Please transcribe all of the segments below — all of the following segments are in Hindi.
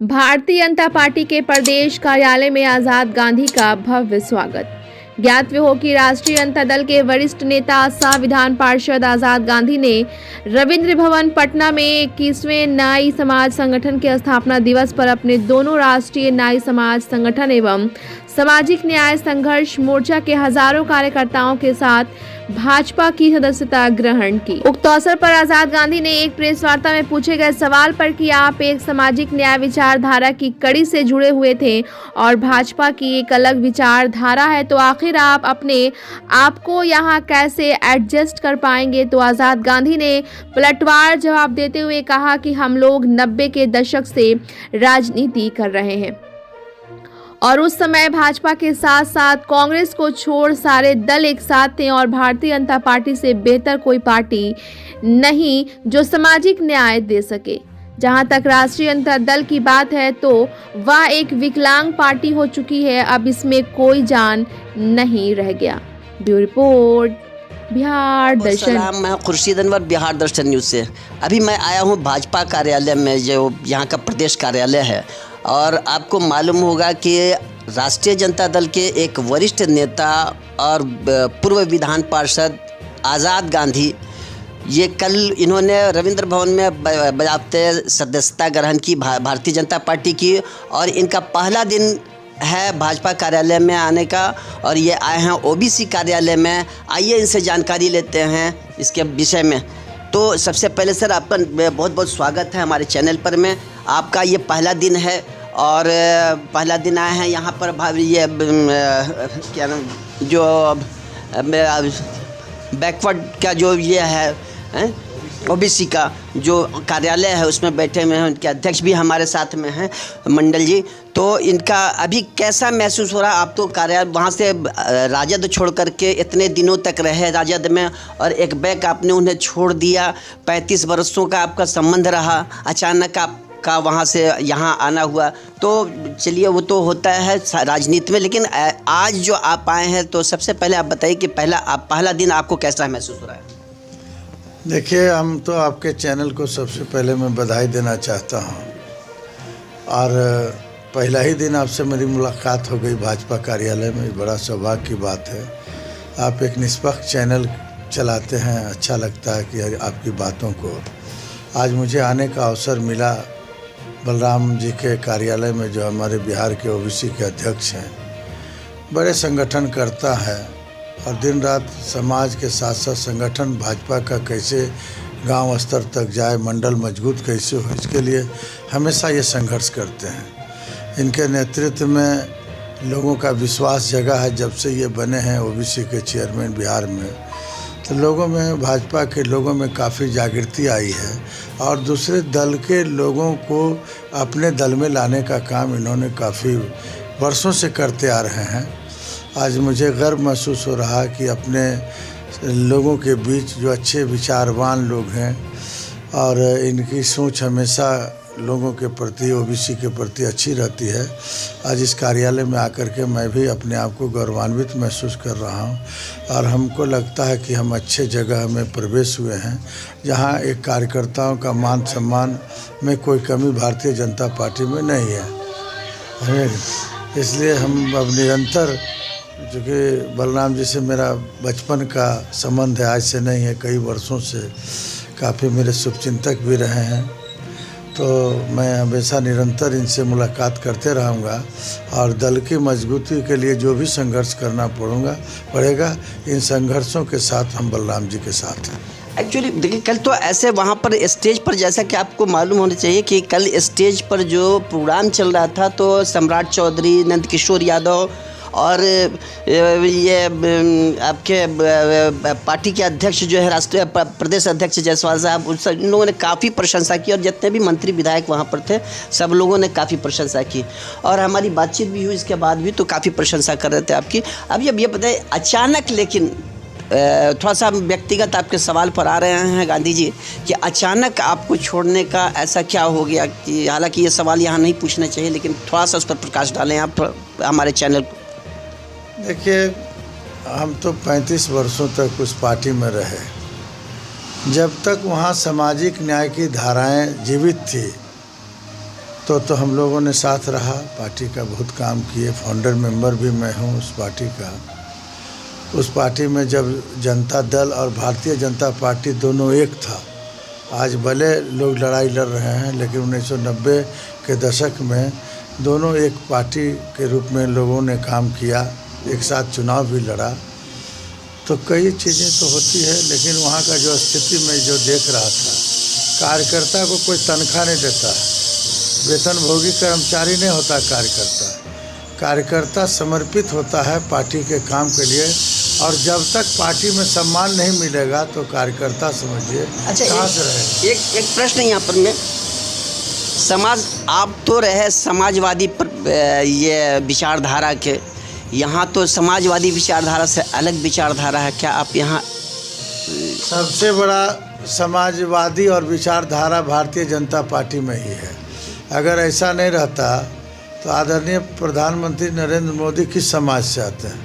भारतीय जनता पार्टी के प्रदेश कार्यालय में आजाद गांधी का भव्य स्वागत। ज्ञातव्य हो कि राष्ट्रीय जनता दल के वरिष्ठ नेता सह विधान पार्षद आजाद गांधी ने रविंद्र भवन पटना में 21वें नाई समाज संगठन के स्थापना दिवस पर अपने दोनों राष्ट्रीय नाई समाज संगठन एवं सामाजिक न्याय संघर्ष मोर्चा के हजारों कार्यकर्ताओं के साथ भाजपा की सदस्यता ग्रहण की। उक्त अवसर पर आजाद गांधी ने एक प्रेस वार्ता में पूछे गए सवाल पर कि आप एक सामाजिक न्याय विचारधारा की कड़ी से जुड़े हुए थे और भाजपा की एक अलग विचारधारा है, तो आखिर आप अपने आप को यहाँ कैसे एडजस्ट कर पाएंगे। तो आजाद गांधी ने पलटवार जवाब देते हुए कहा कि हम लोग 90 के दशक से राजनीति कर रहे हैं और उस समय भाजपा के साथ साथ कांग्रेस को छोड़ सारे दल एक साथ थे और भारतीय जनता पार्टी से बेहतर कोई पार्टी नहीं जो सामाजिक न्याय दे सके। जहां तक राष्ट्रीय जनता दल की बात है तो वह एक विकलांग पार्टी हो चुकी है, अब इसमें कोई जान नहीं रह गया। ब्यूरो रिपोर्ट, बिहार दर्शन। मैं खुर्शीद अनवर, बिहार दर्शन न्यूज़ से। अभी मैं आया हूं भाजपा कार्यालय में, जो यहाँ का प्रदेश कार्यालय है, और आपको मालूम होगा कि राष्ट्रीय जनता दल के एक वरिष्ठ नेता और पूर्व विधान पार्षद आज़ाद गांधी, ये कल इन्होंने रविंद्र भवन में बाकायदा सदस्यता ग्रहण की भारतीय जनता पार्टी की, और इनका पहला दिन है भाजपा कार्यालय में आने का, और ये आए हैं ओबीसी कार्यालय में। आइए इनसे जानकारी लेते हैं इसके विषय में। तो सबसे पहले सर, आपका बहुत बहुत स्वागत है हमारे चैनल पर में। आपका ये पहला दिन है और पहला दिन आए हैं यहाँ पर। ये क्या नाम, जो बैकवर्ड का जो ये है ओबीसी का जो कार्यालय है उसमें बैठे हुए हैं। उनके अध्यक्ष भी हमारे साथ में हैं, मंडल जी। तो इनका अभी कैसा महसूस हो रहा है? आप तो कार्यालय वहाँ से राजद छोड़ करके इतने दिनों तक रहे राजद में, और एक बैक आपने उन्हें छोड़ दिया। 35 वर्षों का आपका संबंध रहा, अचानक आपका वहाँ से यहाँ आना हुआ। तो चलिए, वो तो होता है राजनीति में, लेकिन आज जो आप आए हैं, तो सबसे पहले आप बताइए कि पहला दिन आपको कैसा महसूस हो रहा है? देखिए, हम तो आपके चैनल को सबसे पहले मैं बधाई देना चाहता हूँ, और पहला ही दिन आपसे मेरी मुलाकात हो गई भाजपा कार्यालय में, बड़ा सौभाग्य की बात है। आप एक निष्पक्ष चैनल चलाते हैं, अच्छा लगता है कि आपकी बातों को। आज मुझे आने का अवसर मिला बलराम जी के कार्यालय में, जो हमारे बिहार के ओबीसी के अध्यक्ष हैं। बड़े संगठन करता है और दिन रात समाज के साथ साथ संगठन भाजपा का कैसे गांव स्तर तक जाए, मंडल मजबूत कैसे हो, इसके लिए हमेशा ये संघर्ष करते हैं। इनके नेतृत्व में लोगों का विश्वास जगा है जब से ये बने हैं ओबीसी के चेयरमैन बिहार में। तो लोगों में, भाजपा के लोगों में काफ़ी जागृति आई है, और दूसरे दल के लोगों को अपने दल में लाने का काम इन्होंने काफ़ी वर्षों से करते आ रहे हैं। आज मुझे गर्व महसूस हो रहा है कि अपने लोगों के बीच जो अच्छे विचारवान लोग हैं, और इनकी सोच हमेशा लोगों के प्रति, ओबीसी के प्रति अच्छी रहती है। आज इस कार्यालय में आकर के मैं भी अपने आप को गौरवान्वित महसूस कर रहा हूं, और हमको लगता है कि हम अच्छे जगह में प्रवेश हुए हैं, जहां एक कार्यकर्ताओं का मान सम्मान में कोई कमी भारतीय जनता पार्टी में नहीं है। इसलिए हम अब निरंतर, चूँकि बलराम जी से मेरा बचपन का संबंध है, आज से नहीं है, कई वर्षों से काफ़ी मेरे शुभचिंतक भी रहे हैं, तो मैं हमेशा निरंतर इनसे मुलाकात करते रहूँगा, और दल की मजबूती के लिए जो भी संघर्ष करना पड़ेगा, इन संघर्षों के साथ हम बलराम जी के साथ हैं। एक्चुअली देखिए, कल तो ऐसे वहाँ पर स्टेज पर, जैसा कि आपको मालूम होना चाहिए कि कल स्टेज पर जो प्रोग्राम चल रहा था, तो सम्राट चौधरी, नंदकिशोर यादव और ये आपके पार्टी के अध्यक्ष जो है, राष्ट्रीय प्रदेश अध्यक्ष जायसवाल साहब, इन लोगों ने काफ़ी प्रशंसा की, और जितने भी मंत्री विधायक वहाँ पर थे सब लोगों ने काफ़ी प्रशंसा की, और हमारी बातचीत भी हुई इसके बाद भी, तो काफ़ी प्रशंसा कर रहे थे आपकी। अब ये बताइए, अचानक, लेकिन थोड़ा सा व्यक्तिगत आपके सवाल पर आ रहे हैं गांधी जी, कि अचानक आपको छोड़ने का ऐसा क्या हो गया कि, हालांकि ये सवाल यहाँ नहीं पूछना चाहिए, लेकिन थोड़ा सा उस पर प्रकाश डालें आप हमारे चैनल को। देखिए, हम तो 35 वर्षों तक उस पार्टी में रहे। जब तक वहाँ सामाजिक न्याय की धाराएं जीवित थी, तो हम लोगों ने साथ रहा, पार्टी का बहुत काम किए। फाउंडर मेंबर भी मैं हूँ उस पार्टी का। उस पार्टी में जब जनता दल और भारतीय जनता पार्टी दोनों एक था, आज भले लोग लड़ाई लड़ रहे हैं, लेकिन 1990 के दशक में दोनों एक पार्टी के रूप में लोगों ने काम किया, एक साथ चुनाव भी लड़ा। तो कई चीज़ें तो होती है, लेकिन वहाँ का जो स्थिति मैं जो देख रहा था, कार्यकर्ता को कोई तनख्वाह नहीं देता, वेतनभोगी कर्मचारी नहीं होता कार्यकर्ता समर्पित होता है पार्टी के काम के लिए। और जब तक पार्टी में सम्मान नहीं मिलेगा तो कार्यकर्ता समझिए कहाँ से रहेगा। एक प्रश्न यहाँ पर मैं, आप तो रहे समाजवादी ये विचारधारा के, यहाँ तो समाजवादी विचारधारा से अलग विचारधारा है, क्या आप यहाँ? सबसे बड़ा समाजवादी और विचारधारा भारतीय जनता पार्टी में ही है। अगर ऐसा नहीं रहता तो आदरणीय प्रधानमंत्री नरेंद्र मोदी किस समाज से आते हैं?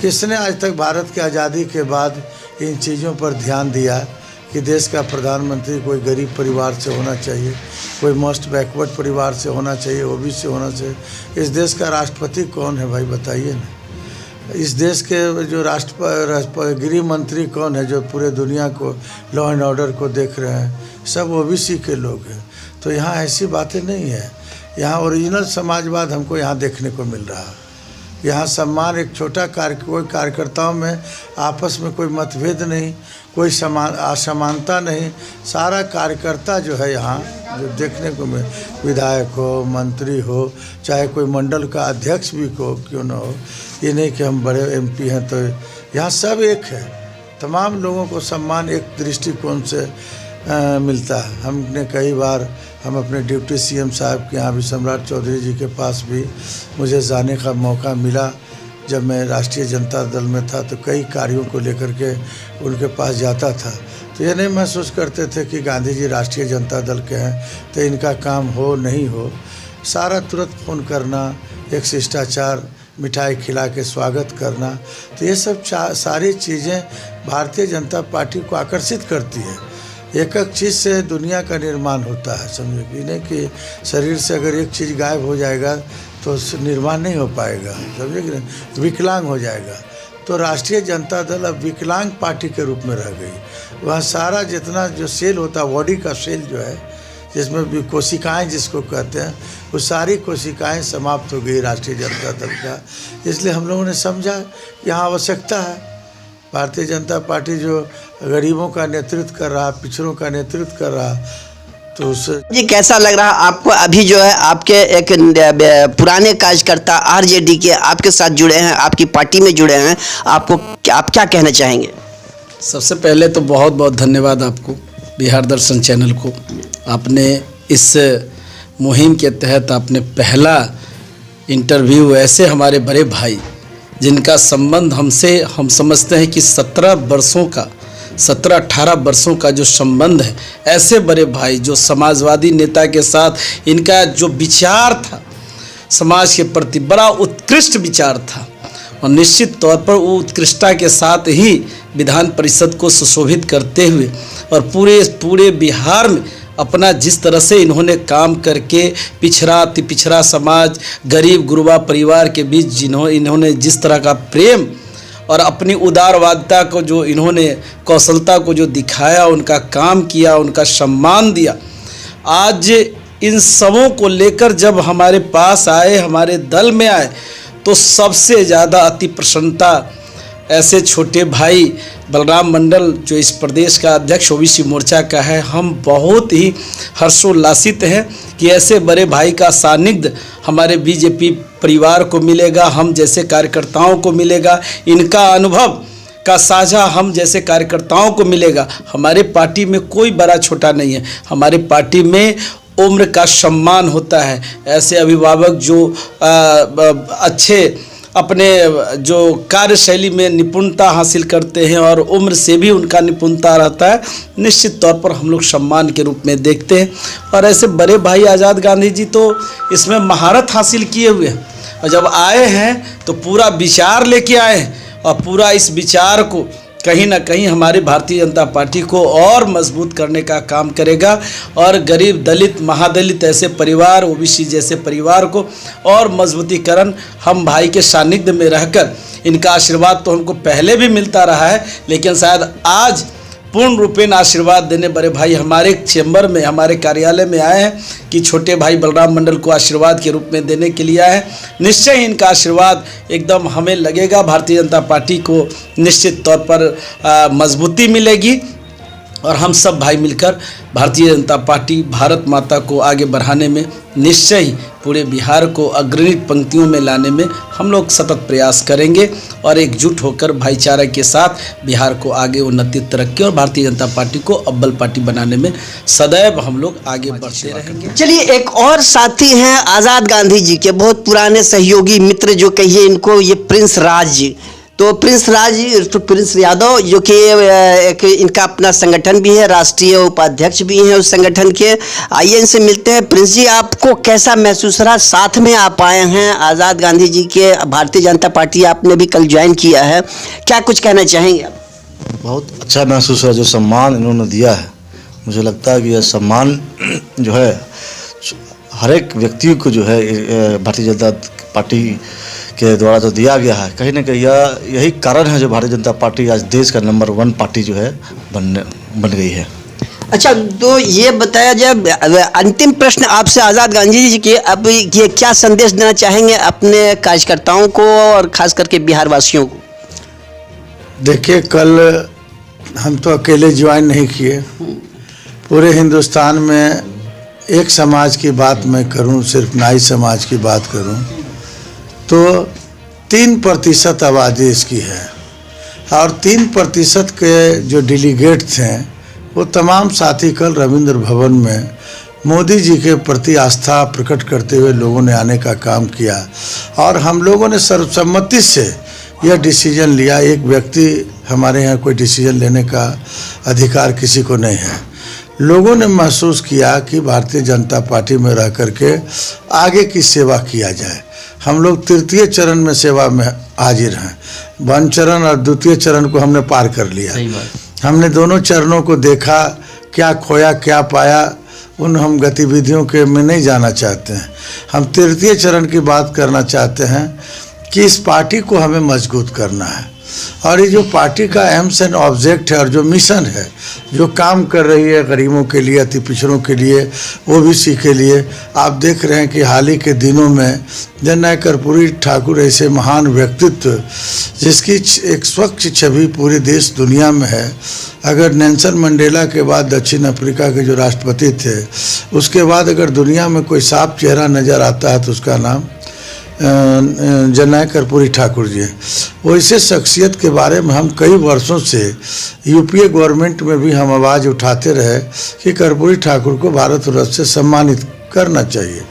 किसने आज तक भारत की आज़ादी के बाद इन चीज़ों पर ध्यान दिया कि देश का प्रधानमंत्री कोई गरीब परिवार से होना चाहिए, कोई मोस्ट बैकवर्ड परिवार से होना चाहिए, ओबीसी होना चाहिए? इस देश का राष्ट्रपति कौन है भाई, बताइए ना। इस देश के जो गृह मंत्री कौन है जो पूरे दुनिया को लॉ एंड ऑर्डर को देख रहे हैं? सब ओबीसी के लोग हैं। तो यहाँ ऐसी बातें नहीं है। यहाँ ओरिजिनल समाजवाद हमको यहाँ देखने को मिल रहा है। यहाँ सम्मान, एक छोटा कोई कार्यकर्ताओं में आपस में कोई मतभेद नहीं, कोई असमानता नहीं। सारा कार्यकर्ता जो है यहाँ जो देखने को मिले, विधायक हो, मंत्री हो, चाहे कोई मंडल का अध्यक्ष भी हो क्यों न हो, ये नहीं कि हम बड़े एमपी हैं तो यहाँ सब एक है। तमाम लोगों को सम्मान एक दृष्टिकोण से मिलता है। हमने कई बार हम अपने डिप्टी सीएम साहब के यहाँ भी, सम्राट चौधरी जी के पास भी मुझे जाने का मौका मिला। जब मैं राष्ट्रीय जनता दल में था तो कई कार्यों को लेकर के उनके पास जाता था, तो ये नहीं महसूस करते थे कि गांधी जी राष्ट्रीय जनता दल के हैं तो इनका काम हो नहीं हो। सारा तुरंत फ़ोन करना, एक शिष्टाचार, मिठाई खिला के स्वागत करना, तो ये सब सारी चीज़ें भारतीय जनता पार्टी को आकर्षित करती है। एक एक चीज़ से दुनिया का निर्माण होता है, समझो कि नहीं कि शरीर से अगर एक चीज़ गायब हो जाएगा तो निर्माण नहीं हो पाएगा, समझे कि नहीं, विकलांग हो जाएगा। तो राष्ट्रीय जनता दल अब विकलांग पार्टी के रूप में रह गई। वह सारा जितना जो सेल होता है, बॉडी का सेल जो है, जिसमें भी कोशिकाएँ जिसको कहते हैं, वो सारी कोशिकाएँ समाप्त हो गई राष्ट्रीय जनता दल का। इसलिए हम लोगों ने समझा कि यहाँ आवश्यकता है। भारतीय जनता पार्टी जो गरीबों का नेतृत्व कर रहा, पिछड़ों का नेतृत्व कर रहा, तो उससे जी कैसा लग रहा आपको? अभी जो है आपके एक पुराने कार्यकर्ता आरजेडी के आपके साथ जुड़े हैं, आपकी पार्टी में जुड़े हैं, आप क्या कहना चाहेंगे? सबसे पहले तो बहुत बहुत धन्यवाद आपको, बिहार दर्शन चैनल को। आपने इस मुहिम के तहत आपने पहला इंटरव्यू ऐसे हमारे बड़े भाई जिनका संबंध हमसे, हम समझते हैं कि 17-18 वर्षों का जो संबंध है, ऐसे बड़े भाई जो समाजवादी नेता के साथ इनका जो विचार था समाज के प्रति बड़ा उत्कृष्ट विचार था, और निश्चित तौर पर वो उत्कृष्टता के साथ ही विधान परिषद को सुशोभित करते हुए और पूरे बिहार में अपना जिस तरह से इन्होंने काम करके पिछड़ा, अति पिछड़ा समाज, गरीब गुरबा परिवार के बीच इन्होंने जिस तरह का प्रेम और अपनी उदारवादिता को जो इन्होंने कौशलता को जो दिखाया, उनका काम किया, उनका सम्मान दिया, आज इन सबों को लेकर जब हमारे पास आए, हमारे दल में आए, तो सबसे ज़्यादा अति प्रसन्नता ऐसे छोटे भाई बलराम मंडल जो इस प्रदेश का अध्यक्ष ओबीसी मोर्चा का है, हम बहुत ही हर्षोल्लासित हैं कि ऐसे बड़े भाई का सानिध्य हमारे बीजेपी परिवार को मिलेगा, हम जैसे कार्यकर्ताओं को मिलेगा, इनका अनुभव का साझा हम जैसे कार्यकर्ताओं को मिलेगा। हमारे पार्टी में कोई बड़ा छोटा नहीं है, हमारे पार्टी में उम्र का सम्मान होता है। ऐसे अभिभावक जो अच्छे अपने जो कार्यशैली में निपुणता हासिल करते हैं और उम्र से भी उनका निपुणता रहता है, निश्चित तौर पर हम लोग सम्मान के रूप में देखते हैं। और ऐसे बड़े भाई आज़ाद गांधी जी तो इसमें महारत हासिल किए हुए हैं, और जब आए हैं तो पूरा विचार लेके आए हैं, और पूरा इस विचार को कहीं ना कहीं हमारी भारतीय जनता पार्टी को और मजबूत करने का काम करेगा और गरीब, दलित, महादलित ऐसे परिवार, ओबीसी जैसे परिवार को और मजबूतीकरण हम भाई के सानिध्य में रहकर, इनका आशीर्वाद तो हमको पहले भी मिलता रहा है, लेकिन शायद आज पूर्ण रूपेण आशीर्वाद देने बड़े भाई हमारे चेंबर में, हमारे कार्यालय में आए हैं कि छोटे भाई बलराम मंडल को आशीर्वाद के रूप में देने के लिए आए हैं। निश्चय ही इनका आशीर्वाद एकदम हमें लगेगा, भारतीय जनता पार्टी को निश्चित तौर पर मजबूती मिलेगी और हम सब भाई मिलकर भारतीय जनता पार्टी, भारत माता को आगे बढ़ाने में निश्चय ही पूरे बिहार को अग्रणी पंक्तियों में लाने में हम लोग सतत प्रयास करेंगे और एकजुट होकर भाईचारा के साथ बिहार को आगे उन्नति, तरक्की और भारतीय जनता पार्टी को अव्वल पार्टी बनाने में सदैव हम लोग आगे बढ़ते रहेंगे। चलिए, एक और साथी हैं आज़ाद गांधी जी के बहुत पुराने सहयोगी मित्र, जो कहिए इनको, ये प्रिंस राज जी। तो प्रिंस राज तो प्रिंस यादव, जो कि एक इनका अपना संगठन भी है, राष्ट्रीय उपाध्यक्ष भी हैं उस संगठन के। आइए इनसे मिलते हैं। प्रिंस जी, आपको कैसा महसूस रहा? साथ में आप आए हैं आज़ाद गांधी जी के, भारतीय जनता पार्टी आपने भी कल ज्वाइन किया है, क्या कुछ कहना चाहेंगे आप? बहुत अच्छा महसूस हुआ, जो सम्मान इन्होंने दिया है। मुझे लगता है कि यह सम्मान जो है हर एक व्यक्ति को जो है भारतीय जनता पार्टी के द्वारा जो दिया गया है, कहीं ना कहीं यही कारण है जो भारतीय जनता पार्टी आज देश का नंबर 1 पार्टी जो है बन गई है। अच्छा, तो ये बताया जाए, अंतिम प्रश्न आपसे आज़ाद गांधी जी के, अब ये क्या संदेश देना चाहेंगे अपने कार्यकर्ताओं को और खास करके बिहार वासियों को? देखिए, कल हम तो अकेले ज्वाइन नहीं किए, पूरे हिंदुस्तान में एक समाज की बात मैं करूं, सिर्फ नाई समाज की बात करूं, तो 3% आबादी इसकी है और 3% के जो डेलीगेट थे वो तमाम साथी कल रविंद्र भवन में मोदी जी के प्रति आस्था प्रकट करते हुए लोगों ने आने का काम किया और हम लोगों ने सर्वसम्मति से यह डिसीजन लिया। एक व्यक्ति, हमारे यहाँ कोई डिसीजन लेने का अधिकार किसी को नहीं है। लोगों ने महसूस किया कि भारतीय जनता पार्टी में रह करके आगे की सेवा किया जाए। हम लोग तृतीय चरण में सेवा में हाजिर हैं। 1 चरण और 2 चरण को हमने पार कर लिया। हमने दोनों चरणों को देखा, क्या खोया क्या पाया, उन हम गतिविधियों के में नहीं जाना चाहते हैं। हम तृतीय चरण की बात करना चाहते हैं कि इस पार्टी को हमें मजबूत करना है और ये जो पार्टी का एम्स एंड ऑब्जेक्ट है और जो मिशन है, जो काम कर रही है गरीबों के लिए, अति पिछड़ों के लिए, ओबीसी के लिए, आप देख रहे हैं कि हाल ही के दिनों में जननायक कर्पूरी ठाकुर ऐसे महान व्यक्तित्व जिसकी एक स्वच्छ छवि पूरे देश दुनिया में है। अगर नेल्सन मंडेला के बाद दक्षिण अफ्रीका के जो राष्ट्रपति थे, उसके बाद अगर दुनिया में कोई साफ चेहरा नज़र आता है तो उसका नाम जननायक कर्पूरी ठाकुर जी है। वैसे शख्सियत के बारे में हम कई वर्षों से यूपीए गवर्नमेंट में भी हम आवाज़ उठाते रहे कि कर्पूरी ठाकुर को भारत रत्न से सम्मानित करना चाहिए,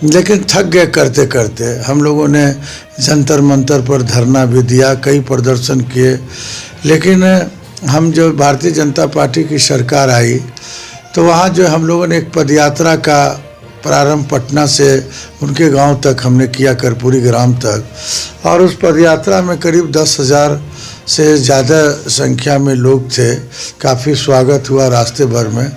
लेकिन थक गए करते करते। हम लोगों ने जंतर मंतर पर धरना भी दिया, कई प्रदर्शन किए, लेकिन हम जो भारतीय जनता पार्टी की सरकार आई तो वहाँ जो हम लोगों ने एक पदयात्रा का प्रारंभ पटना से उनके गांव तक हमने किया, कर्पूरी ग्राम तक, और उस पदयात्रा में करीब 10,000 से ज़्यादा संख्या में लोग थे। काफ़ी स्वागत हुआ रास्ते भर में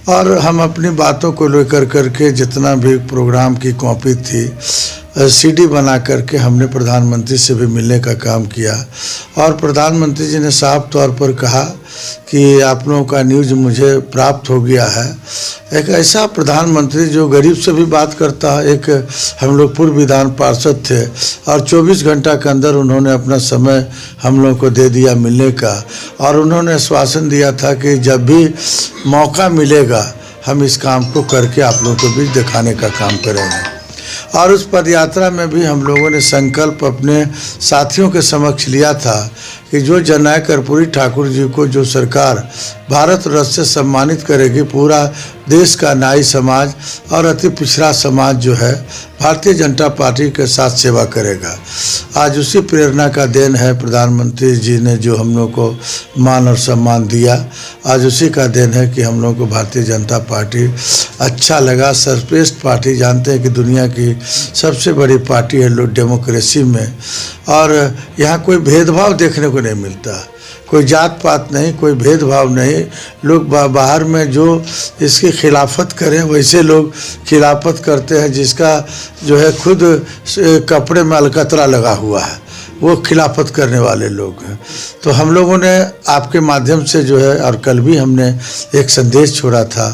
और हम अपनी बातों को लेकर करके जितना भी प्रोग्राम की कॉपी थी, सीडी बना करके हमने प्रधानमंत्री से भी मिलने का काम किया और प्रधानमंत्री जी ने साफ तौर पर कहा कि आप लोगों का न्यूज़ मुझे प्राप्त हो गया है। एक ऐसा प्रधानमंत्री जो गरीब से भी बात करता है। एक हम लोग पूर्व विधान पार्षद थे और 24 घंटा के अंदर उन्होंने अपना समय हम लोगों को दे दिया मिलने का और उन्होंने आश्वासन दिया था कि जब भी मौका मिलेगा हम इस काम को करके आप लोगों को बीच दिखाने का काम करेंगे। और उस पदयात्रा में भी हम लोगों ने संकल्प अपने साथियों के समक्ष लिया था कि जो जननायक कर्पूरी ठाकुर जी को जो सरकार भारत रत्न से सम्मानित करेगी, पूरा देश का नाई समाज और अति पिछड़ा समाज जो है भारतीय जनता पार्टी के साथ सेवा करेगा। आज उसी प्रेरणा का देन है प्रधानमंत्री जी ने जो हम लोग को मान और सम्मान दिया। आज उसी का देन है कि हम लोग को भारतीय जनता पार्टी अच्छा लगा। सर्वश्रेष्ठ पार्टी, जानते हैं कि दुनिया की सबसे बड़ी पार्टी है लोग डेमोक्रेसी में, और यहाँ कोई भेदभाव देखने को नहीं मिलता। कोई जात पात नहीं, कोई भेदभाव नहीं। लोग बाहर में जो इसकी खिलाफत करें वैसे लोग खिलाफत करते हैं, जिसका जो है खुद कपड़े में अलकतरा लगा हुआ है वो खिलाफत करने वाले लोग हैं। तो हम लोगों ने आपके माध्यम से जो है, और कल भी हमने एक संदेश छोड़ा था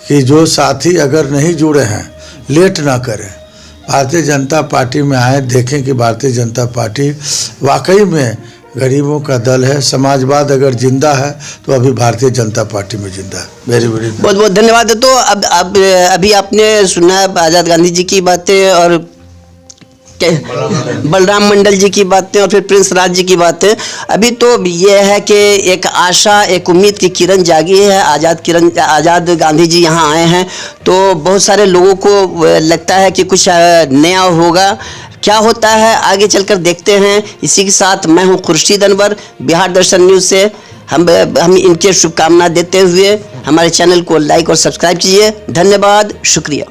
कि जो साथी अगर नहीं जुड़े हैं लेट ना करें, भारतीय जनता पार्टी में आए, देखें कि भारतीय जनता पार्टी वाकई में गरीबों का दल है। समाजवाद अगर जिंदा है तो अभी भारतीय जनता पार्टी में जिंदा है। वेरी वेरी बहुत बहुत धन्यवाद। तो अब अभी आपने सुना आज़ाद गांधी जी की बातें और बलराम मंडल जी की बातें और फिर प्रिंस राज जी की बातें। अभी तो ये है कि एक आशा, एक उम्मीद की किरण जागी है। आज़ाद गांधी जी यहाँ आए हैं तो बहुत सारे लोगों को लगता है कि कुछ नया होगा। क्या होता है आगे चलकर देखते हैं। इसी के साथ मैं हूँ खुर्शीद अनवर, बिहार दर्शन न्यूज़ से। हम इनके शुभकामना देते हुए हमारे चैनल को लाइक और सब्सक्राइब कीजिए। धन्यवाद, शुक्रिया।